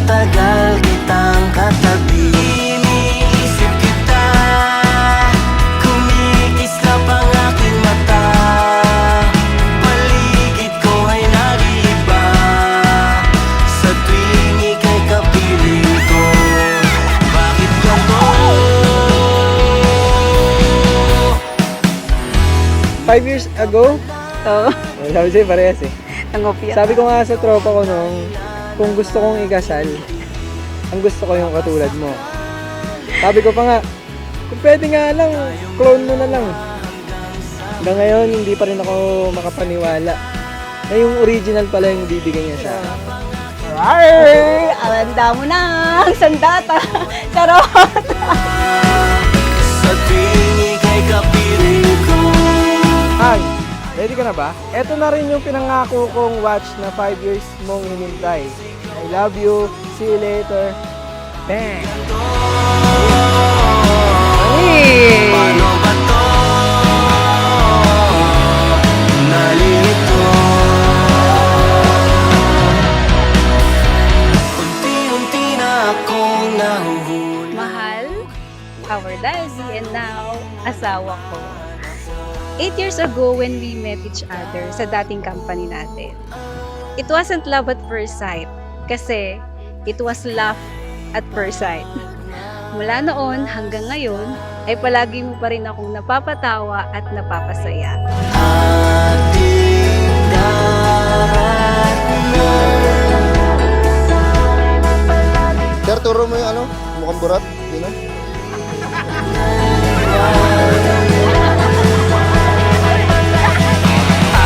matagal kitang katabi. Iniisip kita, kumikislap ang aking mata. Paligid ko ay nag-iiba sa tuwing ika'y kapiling ko. Bakit ganito? 5 years ago, Oo. sabi sa'yo parehas eh. Nangopya. Sabi ko nga sa tropa ko nung, kung gusto kong ikasal, ang gusto ko yung katulad mo. Sabi ko pa nga, kung pwede nga lang, clone mo na lang. Hanggang ngayon, hindi pa rin ako makapaniwala na yung original pala yung bibigyan niya sa akin. Arr! Alanda mo na! Sandata! Charot! Sa tuwing ika'y kapiling ko. Hang, ready ka na ba? Ito na rin yung pinangako kong watch na 5 years mong hinintay. I love you. See you later. Bang! Paano ba to? Nalilito. Unti-unti na akong nahuhuli. Mahal, our daddy, and now, asawa ko. 8 years ago when we met each other sa dating company natin. It wasn't love at first sight kasi it was love at first sight. Mula noon hanggang ngayon ay palagi mo pa rin akong napapatawa at napapasaya. Ating daratnan. Sir, turo mo yung ano? Mukhang burat. Yun na.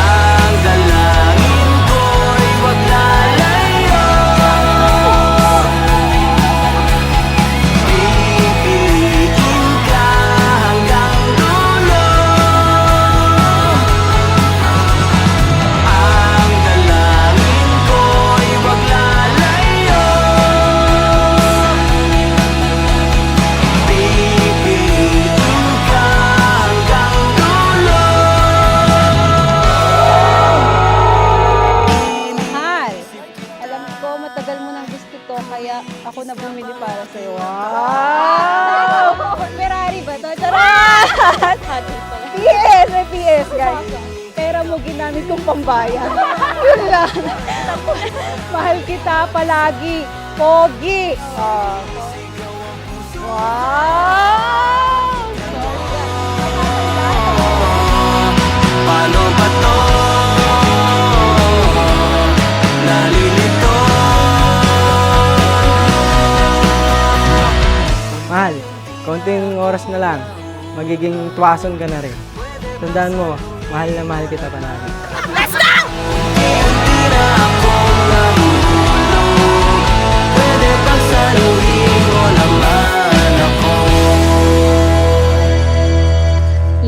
Ang dalangin ko'y wag lalayo. Pipiliin ka hanggang dulo. Ang dalangin ko'y wag lalayo. Pipiliin ka hanggang dulo. Mahal, alam ko matagal mo nang gusto to kaya ako na bumili para sa'yo. Wow! Ferrari ba to? Charot! PS! May PS, guys. Pera mo ginamit kong pambayan. Yun lang. Mahal kita palagi. Pogi. Wow! Paano ba to? Nalilito. Mahal, konting oras na lang. Magiging tuwason ka na rin. Tandaan mo, mahal kita palagi. Unti na akong nahulog. Pwede bang saluhin mo naman ako?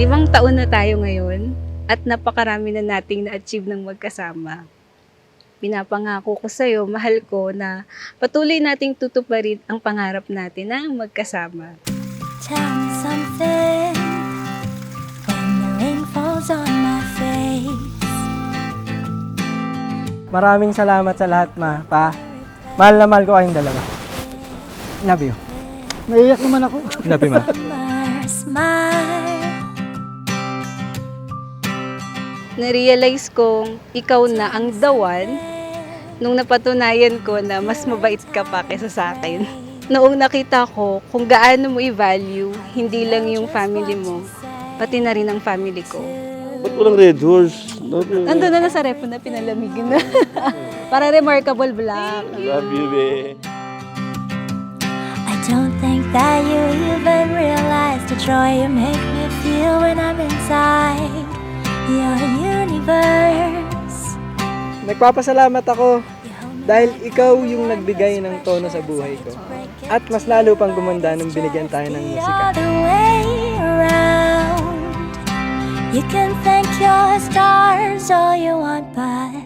5 taon na tayo ngayon at napakarami na nating na-achieve ng magkasama. Pinapangako ko sa'yo, mahal ko, na patuloy nating tutuparin ang pangarap natin na magkasama. Tell me something when the rain falls on my face. Maraming salamat sa lahat, pa. Mahal na mahal ko kayong dalawa. Love you. Naiyak naman ako. Love you, ma. Summer smile. Na-realize kong ikaw na ang the one nung napatunayan ko na mas mabait ka pa kaysa sa akin. Noong nakita ko kung gaano mo i-value, hindi lang yung family mo, pati na rin ang family ko. Ba't walang Red Horse? Nandun na sa ref na pinalamigin na. Para remarkable black. Love you, babe. I don't think that you even realize the joy you make me feel when I'm inside your universe. Nagpapasalamat ako dahil ikaw yung nagbigay ng tono sa buhay ko. At mas lalo pang gumanda nung binigyan tayo ng The musika. other way around. You can thank your stars all you want, but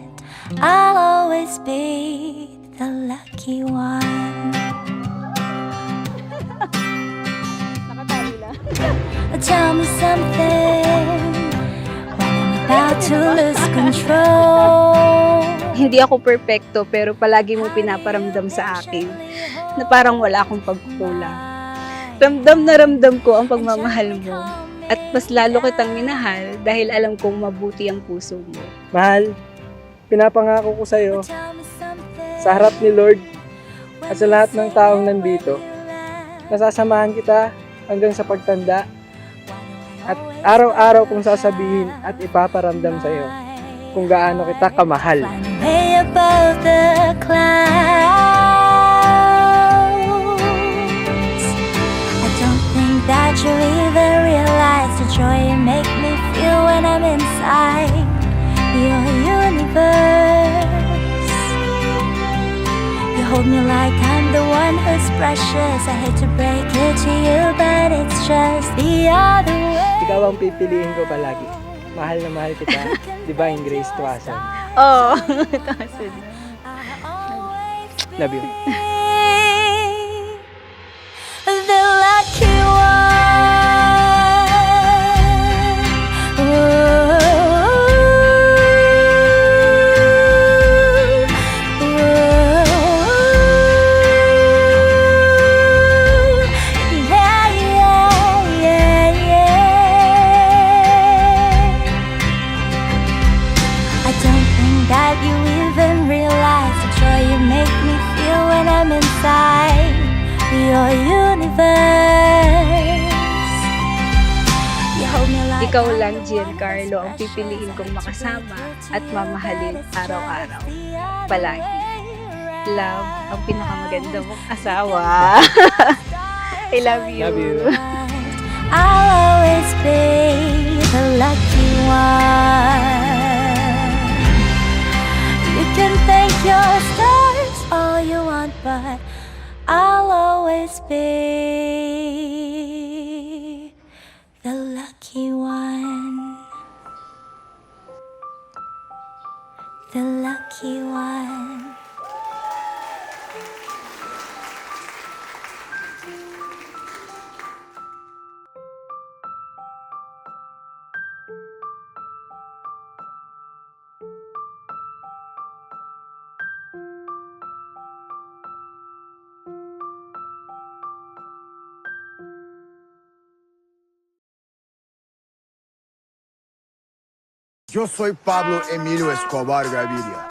I'll always be the lucky one. Nakatali lang. Tell me something when I'm about to lose control. hindi ako perpekto pero palagi mong pinaparamdam sa akin na parang wala akong pagkukulang. Ramdam na ramdam ko ang pagmamahal mo at mas lalo kitang minahal dahil alam kong mabuti ang puso mo. Mahal, pinapangako ko sa'yo, sa harap ni Lord at sa lahat ng taong nandito, nasasamahan kita hanggang sa pagtanda at araw-araw kong sasabihin at ipaparamdam sa'yo kung gaano kita kamahal. Way above the clouds. I don't think that you even realize the joy you make me feel when I'm inside your universe. You hold me like I'm the one who's precious. I hate to break it to you, but it's just the other way. Ikaw ang pipiliin ko palagi. Mahal na mahal kita, Divine Grace Tuason. Oh, Love you. The lucky one. Yeah, yeah, yeah, yeah. I don't think that you even realize the joy you make me feel when I'm inside your universe. You hold me like ikaw lang, Giancarlo, ang pipiliin kong makasama at mamahalin araw-araw. Palagi. Love, ang pinakamaganda mong asawa. I love you. Love you. I'll always be the lucky one. You can thank your stars all you want, but I'll always be the lucky one. The lucky one. Yo soy Pablo Emilio Escobar Gaviria.